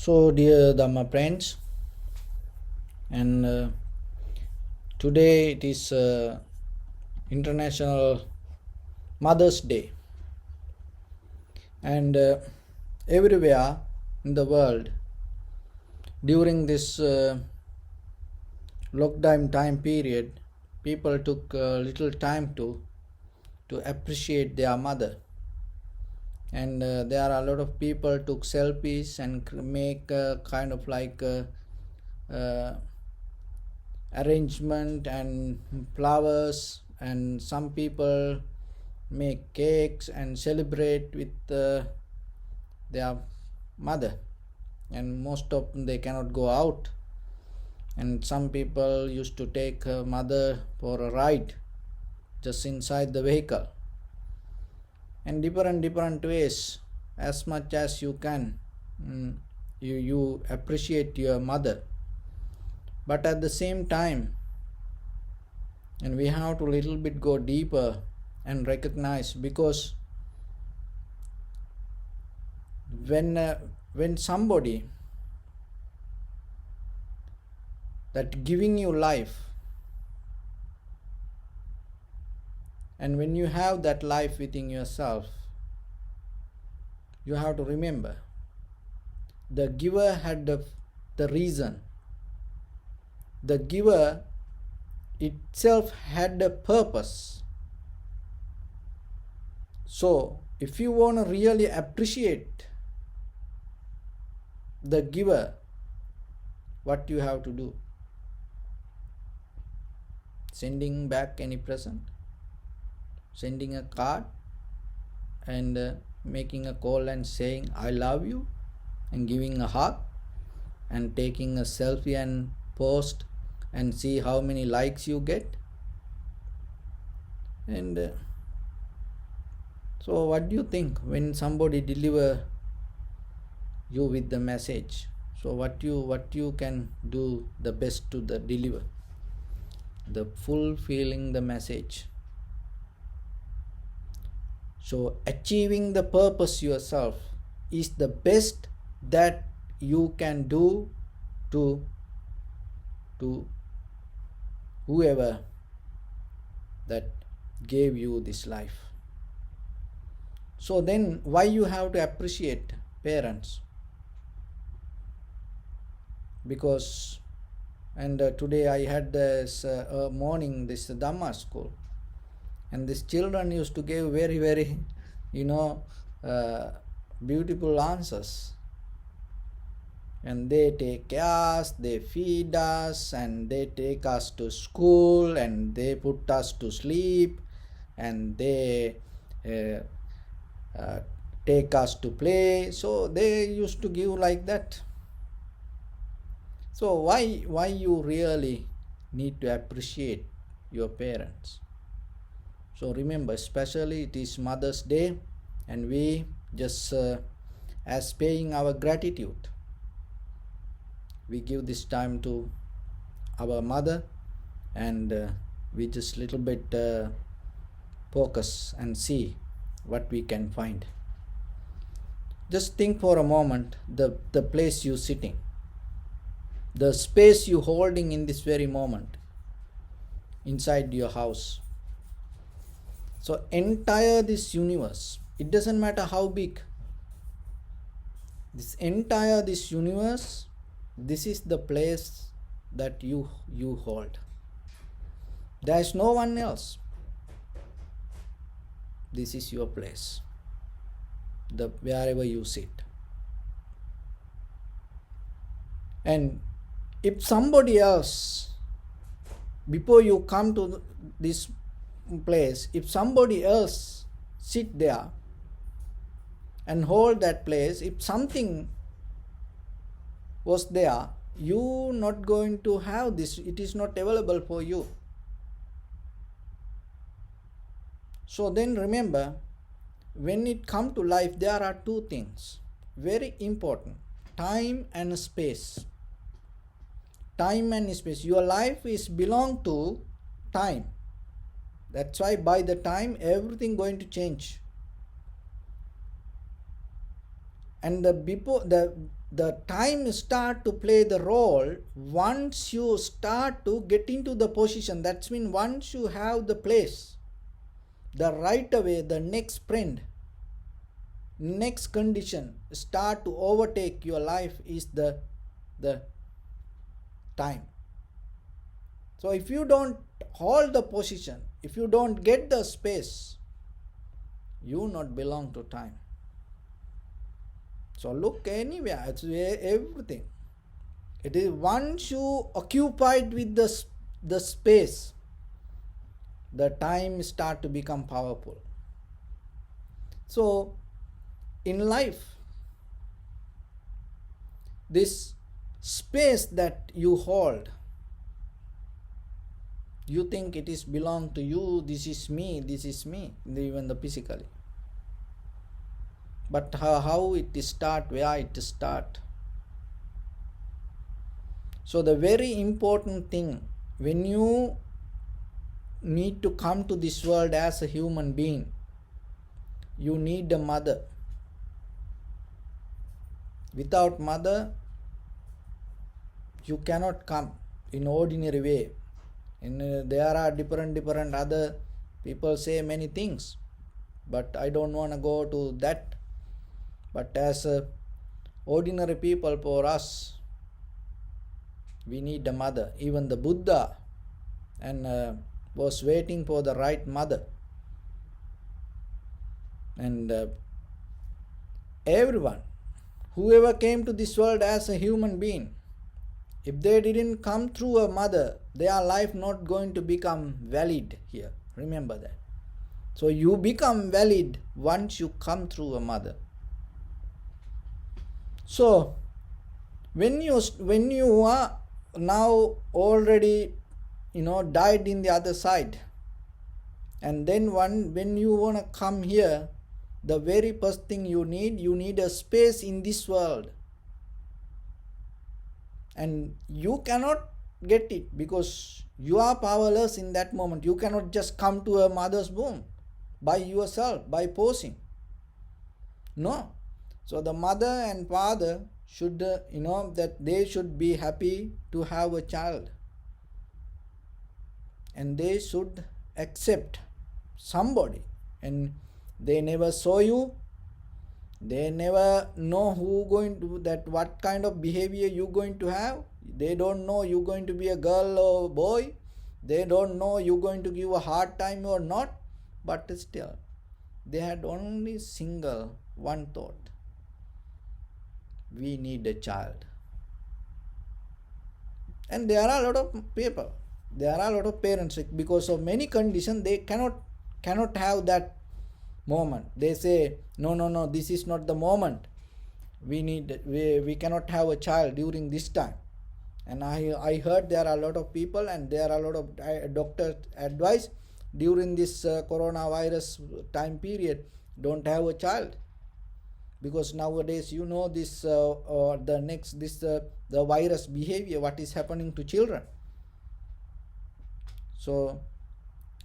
So, dear Dharma friends, and today it is International Mother's Day, and everywhere in the world during this lockdown time period, people took little time to appreciate their mother, and there are a lot of people took selfies and make kind of like. Arrangement and flowers, and some people make cakes and celebrate with their mother, and most of them they cannot go out, and some people used to take her mother for a ride just inside the vehicle, and different ways. As much as you can, you appreciate your mother, but at the same time, and we have to little bit go deeper and recognize, because when somebody that giving you life, and when you have that life within yourself, you have to remember the giver had the reason. The giver itself had a purpose. So if you want to really appreciate the giver, what you have to do? Sending back any present, sending a card, and making a call and saying I love you, and giving a hug, and taking a selfie and post and see how many likes you get. And so what do you think when somebody deliver you with the message? So what you can do the best to the deliver, the fulfilling the message. So achieving the purpose yourself is the best that you can do to whoever that gave you this life. So then why you have to appreciate parents? Because today I had this morning this Dharma school, and these children used to give very beautiful answers, and they take us, they feed us, and they take us to school, and they put us to sleep, and they take us to play. So they used to give like that. So why you really need to appreciate your parents? So remember, especially it is Mother's Day, and we just as paying our gratitude, we give this time to our mother, and we just little bit focus and see what we can find. Just think for a moment the place you sitting, the space you holding in this very moment inside your house. So entire this universe, it doesn't matter how big, this entire this universe, this is the place that you hold. There is no one else. This is your place, wherever you sit. And if somebody else, before you come to this place, if somebody else sit there and hold that place, if something was there, you not going to have this, it is not available for you. So then remember, when it comes to life, there are two things very important: time and space. Time and space. Your life is belong to time. That's why by the time everything going to change. And the time start to play the role once you start to get into the position. That's mean once you have the place, the right away, the next sprint, next condition start to overtake your life is the time. So if you don't hold the position, if you don't get the space, you not belong to time. So look anywhere, it's everything. It is once you occupied with the space, the time start to become powerful. So in life, this space that you hold, you think it is belong to you, this is me, even the physically. But how it start, where it start. So the very important thing, when you need to come to this world as a human being, you need a mother. Without mother, you cannot come in ordinary way. And there are different other people say many things, but I don't want to go to that. But as ordinary people, for us, we need a mother. Even the Buddha and was waiting for the right mother. And everyone, whoever came to this world as a human being, if they didn't come through a mother, their life not going to become valid here. Remember that. So you become valid once you come through a mother. So when you are now already died in the other side, and then when you want to come here, the very first thing you need a space in this world. And you cannot get it because you are powerless in that moment. You cannot just come to a mother's womb by yourself, by posing. No. So the mother and father should, that they should be happy to have a child. And they should accept somebody. And they never saw you. They never know what kind of behavior you're going to have. They don't know you're going to be a girl or boy. They don't know you're going to give a hard time or not. But still, they had only one thought. We need a child. And there are a lot of people. There are a lot of parents, because of many conditions, they cannot have that moment. They say, no, this is not the moment. We cannot have a child during this time. And I heard there are a lot of people, and there are a lot of doctors advice during this coronavirus time period, don't have a child. Because nowadays, this the virus behavior, what is happening to children. So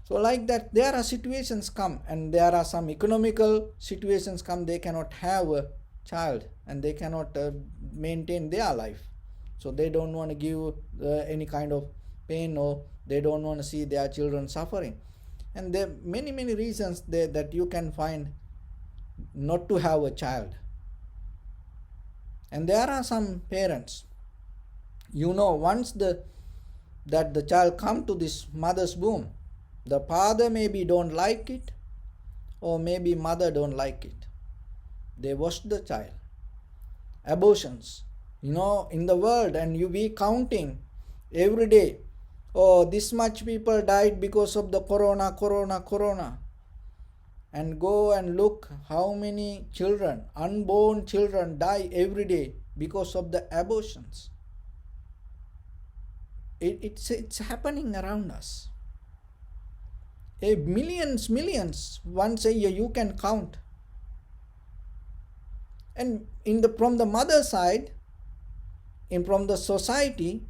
like that, there are situations come, and there are some economical situations come, they cannot have a child and they cannot maintain their life. So they don't want to give any kind of pain, or they don't want to see their children suffering. And there are many reasons that you can find not to have a child. And there are some parents, once that the child come to this mother's womb, the father maybe don't like it, or maybe mother don't like it. They wash the child. Abortions, in the world, and you be counting every day. Oh, this much people died because of the corona. And go and look how many children, unborn children, die every day because of the abortions. It's happening around us. Millions once a year you can count. And from the mother side, and from the society,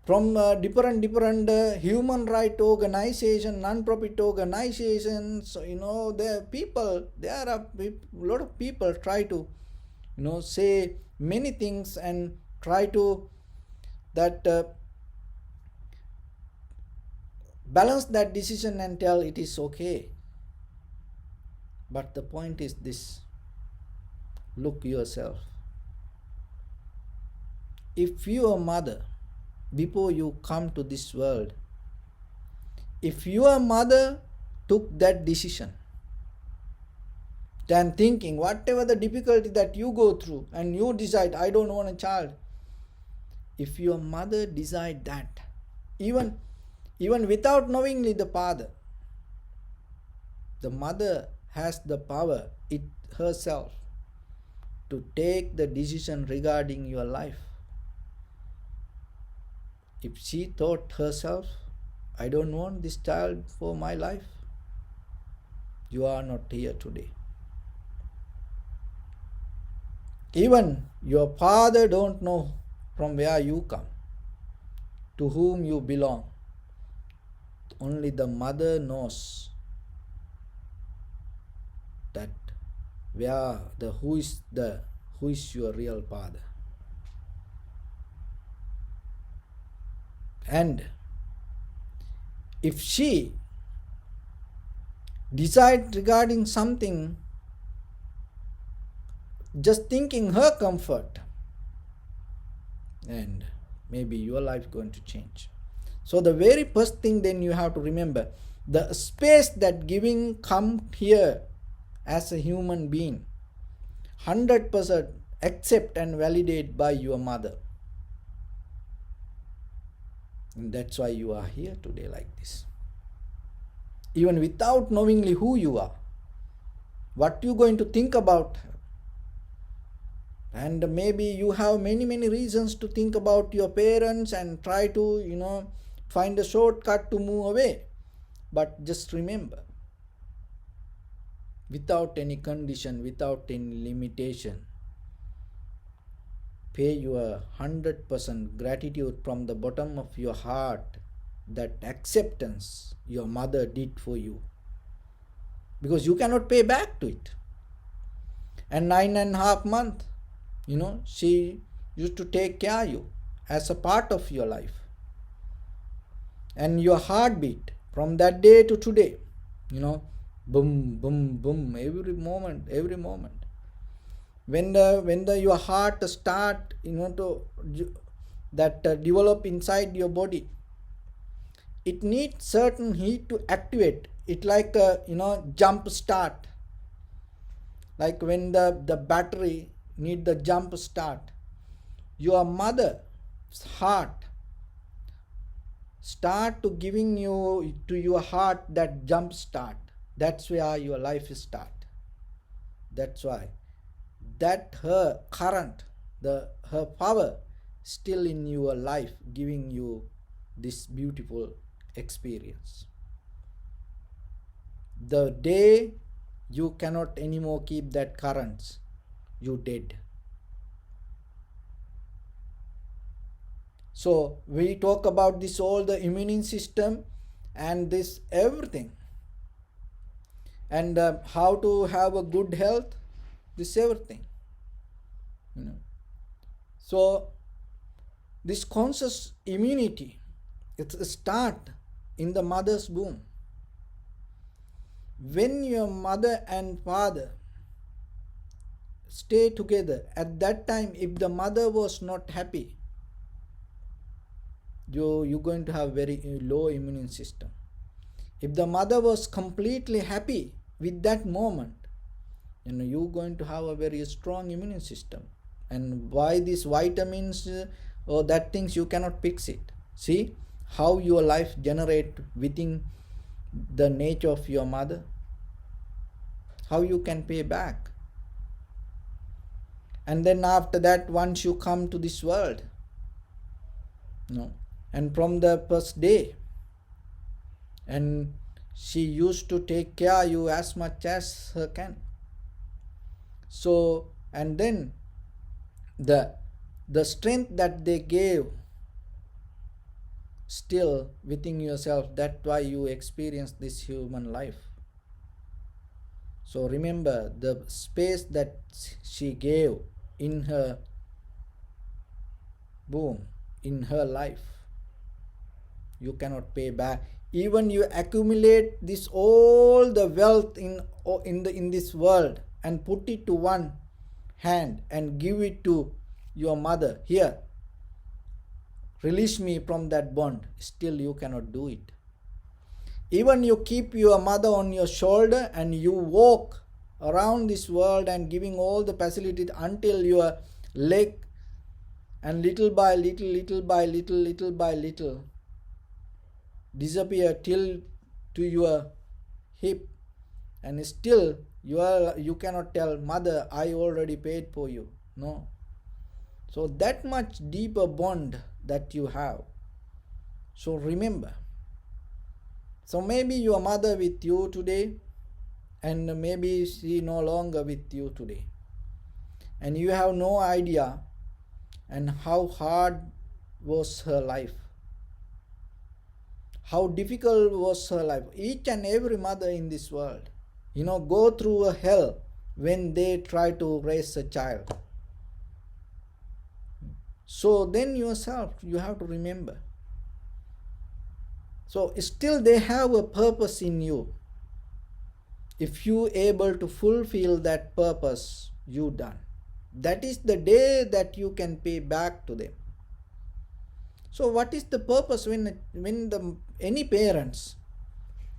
from different human right organization, non-profit organizations, there are a lot of people try to say many things and try to that balance that decision and tell it is okay. But the point is this: look yourself. If your mother, before you come to this world, if your mother took that decision, then thinking whatever the difficulty that you go through and you decide, I don't want a child. If your mother decide that, even without knowingly the father, the mother has the power it herself to take the decision regarding your life. If she thought herself, I don't want this child for my life, you are not here today. Even your father don't know from where you come, to whom you belong. Only the mother knows that who is your real father. And if she decide regarding something just thinking her comfort, and maybe your life going to change. So the very first thing then you have to remember, the space that giving come here as a human being, 100% accept and validate by your mother. And that's why you are here today like this. Even without knowingly who you are, what you going to think about her. And maybe you have many reasons to think about your parents and try to find a shortcut to move away. But just remember, without any condition, without any limitation, pay your 100% gratitude from the bottom of your heart, that acceptance your mother did for you, because you cannot pay back to it. And 9.5 months, she used to take care of you as a part of your life. And your heartbeat from that day to today, boom, boom, boom, every moment. When your heart start, to develop inside your body, it needs certain heat to activate it, like a jump start. Like when the battery need the jump start, your mother's heart start to giving you to your heart that jump start. That's where your life start. That's why that her current, her power still in your life, giving you this beautiful experience. The day you cannot anymore keep that currents, you dead. So we talk about this, all the immune system and this everything, and how to have a good health, this everything. So this conscious immunity, it start in the mother's womb. When your mother and father stay together, at that time, if the mother was not happy, you're going to have very low immune system. If the mother was completely happy with that moment, you're going to have a very strong immune system. And why these vitamins or that things, you cannot fix it. See how your life generate within the nature of your mother, how you can pay back. And then after that, once you come to this world, and from the first day, and she used to take care of you as much as her can. So, and then the strength that they gave still within yourself, that's why you experience this human life. So remember, the space that she gave in her womb, in her life. You cannot pay back. Even you accumulate this all the wealth in this world and put it to one hand and give it to your mother. Here, release me from that bond. Still you cannot do it. Even you keep your mother on your shoulder and you walk around this world and giving all the facilities until your leg, and little by little disappear till to your hip, and still you cannot tell mother, I already paid for you. No. So that much deeper bond that you have. So remember. So maybe your mother with you today, and maybe she no longer with you today, and you have no idea and how hard was her life, how difficult was her life. Each and every mother in this world, go through a hell when they try to raise a child. So then yourself, you have to remember. So still they have a purpose in you. If you able to fulfill that purpose, you done. That is the day that you can pay back to them. So what is the purpose when any parents,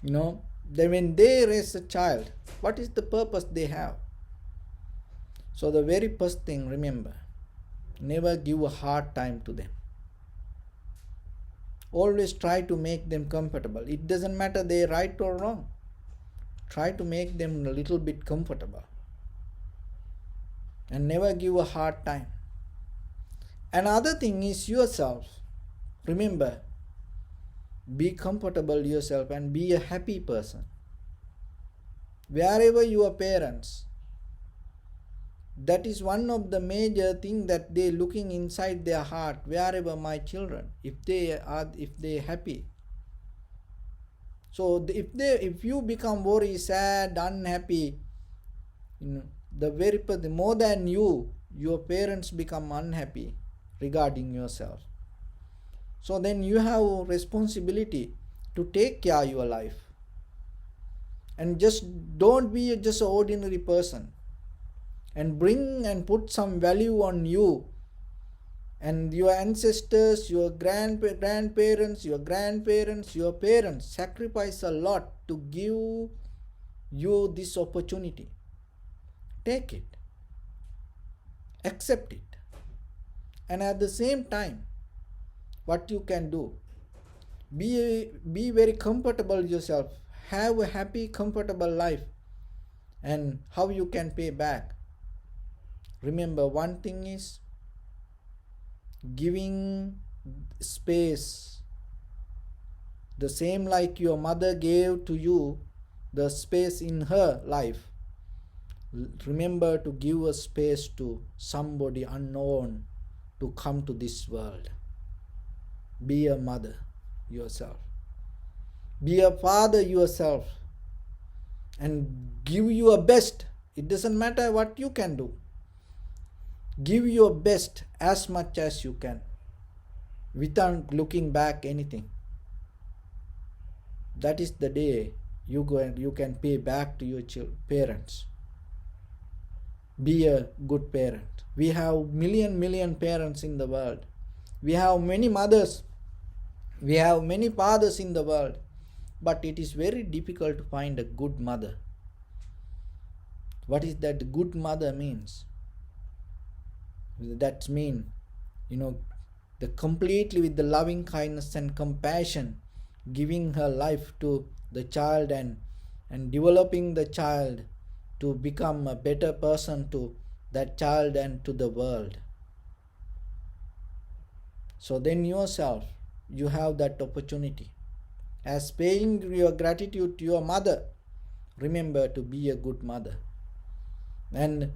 when they raise a child, what is the purpose they have? So the very first thing, remember, never give a hard time to them. Always try to make them comfortable. It doesn't matter they right or wrong. Try to make them a little bit comfortable. And never give a hard time. Another thing is yourself. Remember, be comfortable yourself and be a happy person. Wherever your parents, that is one of the major things that they looking inside their heart. Wherever my children, if they happy. So if you become very sad, unhappy, the very more than your parents become unhappy regarding yourself. So then you have a responsibility to take care of your life. And just don't be just an ordinary person. And bring and put some value on you and your ancestors, your grandparents, your parents sacrifice a lot to give you this opportunity. Take it. Accept it. And at the same time, what you can do, be very comfortable yourself. Have a happy, comfortable life. And how you can pay back. Remember, one thing is giving space. The same like your mother gave to you the space in her life. Remember to give a space to somebody unknown to come to this world. Be a mother yourself. Be a father yourself. And give your best. It doesn't matter what you can do. Give your best as much as you can without looking back anything. That is the day you can pay back to your parents. Be a good parent. We have million parents in the world. We have many mothers. We have many fathers in the world. But it is very difficult to find a good mother. What is that good mother means? That means, the completely with the loving kindness and compassion, giving her life to the child and developing the child to become a better person to that child and to the world. So then yourself, you have that opportunity. As paying your gratitude to your mother, remember to be a good mother and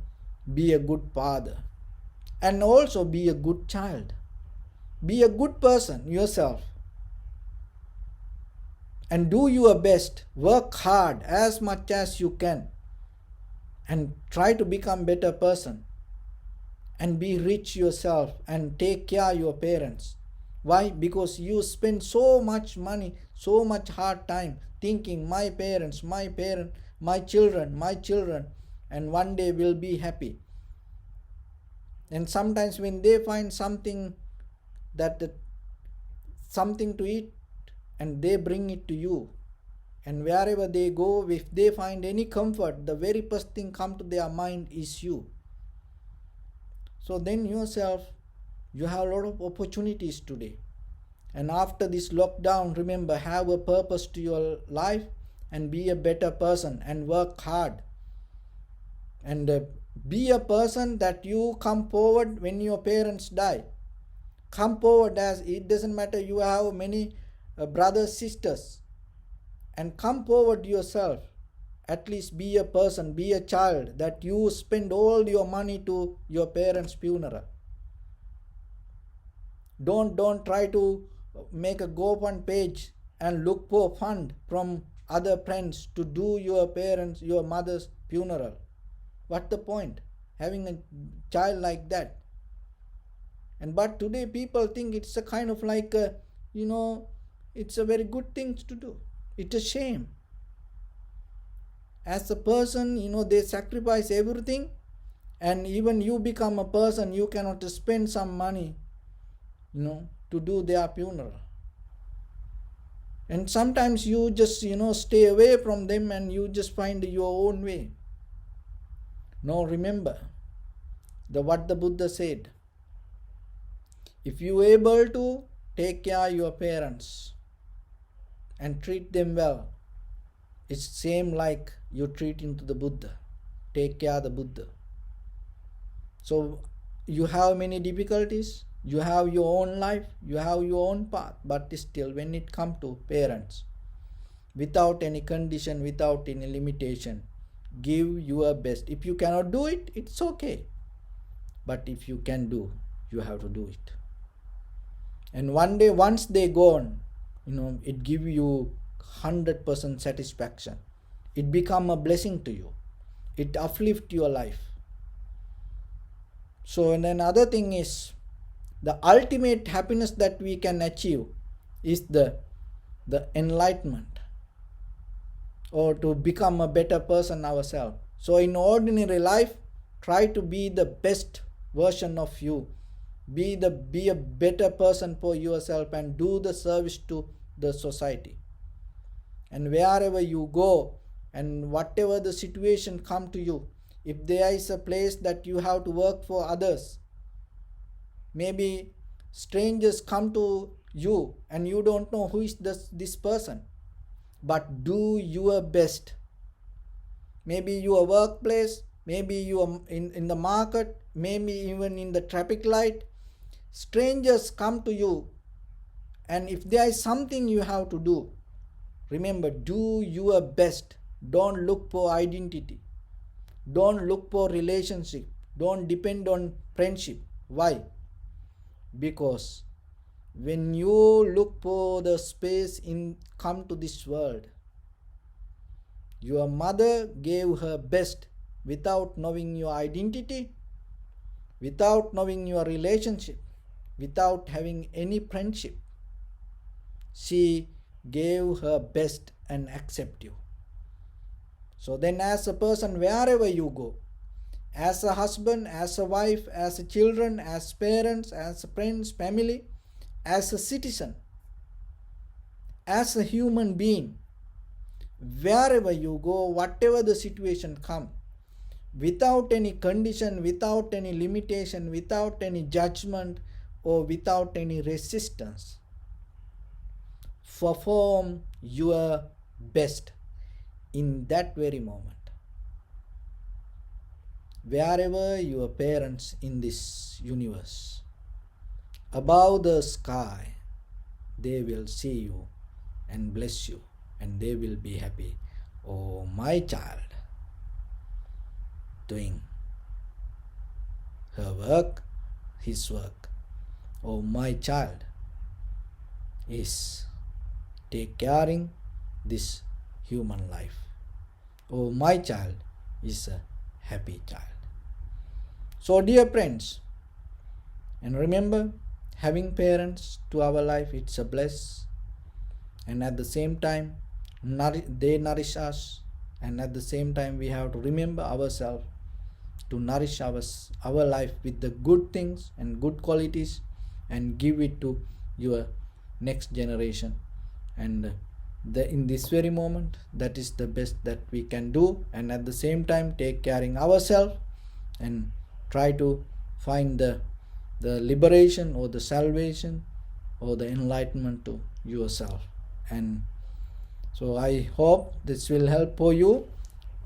be a good father. And also be a good child. Be a good person yourself. And do your best. Work hard as much as you can. And try to become a better person. and be rich yourself and take care of your parents. Why? Because you spend so much money, so much hard time thinking my parents, my children, and one day will be happy. And sometimes when they find something something to eat, and they bring it to you, and wherever they go, if they find any comfort, the very first thing come to their mind is you. So then yourself, you have a lot of opportunities today. And after this lockdown, remember, have a purpose to your life and be a better person and work hard. And be a person that you come forward when your parents die. Come forward, as it doesn't matter you have many brothers, sisters, and come forward yourself. At least be a person, be a child, that you spend all your money to your parents' funeral. Don't try to make a GoFund page and look for fund from other friends to do your mother's funeral. What's the point having a child like that? But today people think it's a kind of like it's a very good thing to do. It's a shame. As a person, they sacrifice everything, and even you become a person, you cannot spend some money to do their funeral. And sometimes you just stay away from them and you just find your own way. No, remember what the Buddha said. If you are able to take care of your parents and treat them well, it's same like you treat into the Buddha. Take care of the Buddha. So you have many difficulties, you have your own life, you have your own path, but still when it comes to parents, without any condition, without any limitation, give your best. If you cannot do it, it's okay. But if you can do, you have to do it. And one day, once they gone, it give you 100% satisfaction. It become a blessing to you. It uplift your life. So, and another thing is, the ultimate happiness that we can achieve is the enlightenment, or to become a better person ourselves. So in ordinary life, try to be the best version of you. Be a better person for yourself and do the service to the society. And wherever you go and whatever the situation come to you, if there is a place that you have to work for others, maybe strangers come to you and you don't know who is this person, but do your best. Maybe your workplace, maybe you are in the market, maybe even in the traffic light, strangers come to you, and if there is something you have to do, remember, do your best. Don't look for identity, don't look for relationship, don't depend on friendship. Why? Because when you look for the space come to this world, your mother gave her best without knowing your identity, without knowing your relationship, without having any friendship. She gave her best and accept you. So then, as a person, wherever you go, as a husband, as a wife, as a children, as parents, as friends, family, as a citizen, as a human being, wherever you go, whatever the situation come, without any condition, without any limitation, without any judgment, or without any resistance, perform your best in that very moment. Wherever your parents in this universe, above the sky, they will see you and bless you, and they will be happy. Oh, my child, doing her work, his work. Oh, my child is take caring this human life. Oh, my child is a happy child. So dear friends, And remember, having parents to our life, it's a bless. And at the same time, they nourish us. And at the same time, we have to remember ourselves to nourish our life with the good things and good qualities and give it to your next generation. And in this very moment, that is the best that we can do. And at the same time, take caring ourselves and try to find the liberation or the salvation or the enlightenment to yourself. And so I hope this will help for you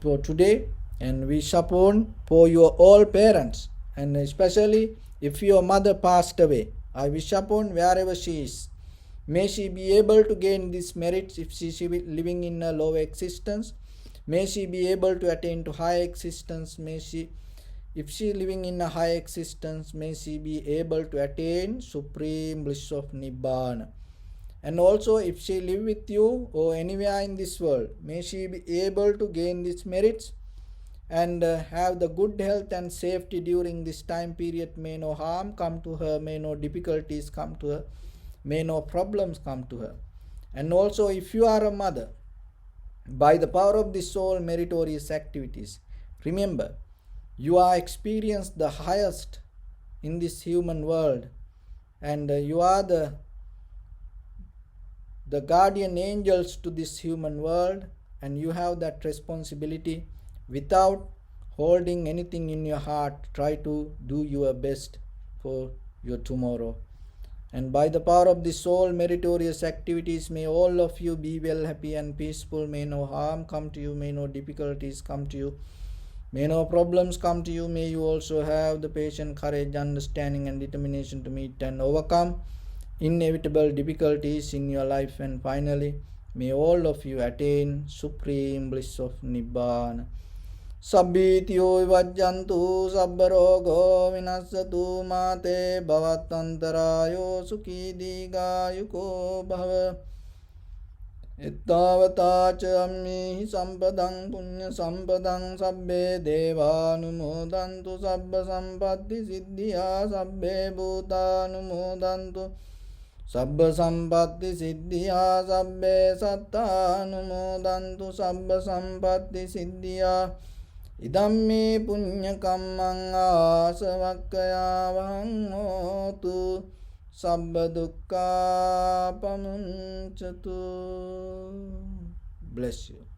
for today. And wish upon for your all parents, and especially if your mother passed away, I wish upon wherever she is, may she be able to gain these merits. If she is living in a low existence, may she be able to attain to high existence. If she is living in a high existence, may she be able to attain supreme bliss of Nibbana. And also, if she live with you or anywhere in this world, may she be able to gain these merits and have the good health and safety during this time period. May no harm come to her, may no difficulties come to her, may no problems come to her. And also, if you are a mother, by the power of the soul meritorious activities, remember, you are experienced the highest in this human world, and you are the guardian angels to this human world, and you have that responsibility. Without holding anything in your heart, try to do your best for your tomorrow. And by the power of the soul meritorious activities, may all of you be well, happy and peaceful. May no harm come to you, may no difficulties come to you, may no problems come to you. May you also have the patience, courage, understanding and determination to meet and overcome inevitable difficulties in your life. And finally, may all of you attain supreme bliss of Nibbana. Sabbityo vajjantu sabbarogo vinassatu mate bhavattantarayo sukhi digayuko bhava. Ittavata cha ammihi sampadang punya sampadang sabbe devanumodantu sabba sampatti siddhya sabbe bhutanumodantu sabba sampatti siddhya sabbe sattanumodantu sabba sampatti siddhya. Idamme punya kammang asavakkaya hotu sabba dukkha pamunchatu. Bless you.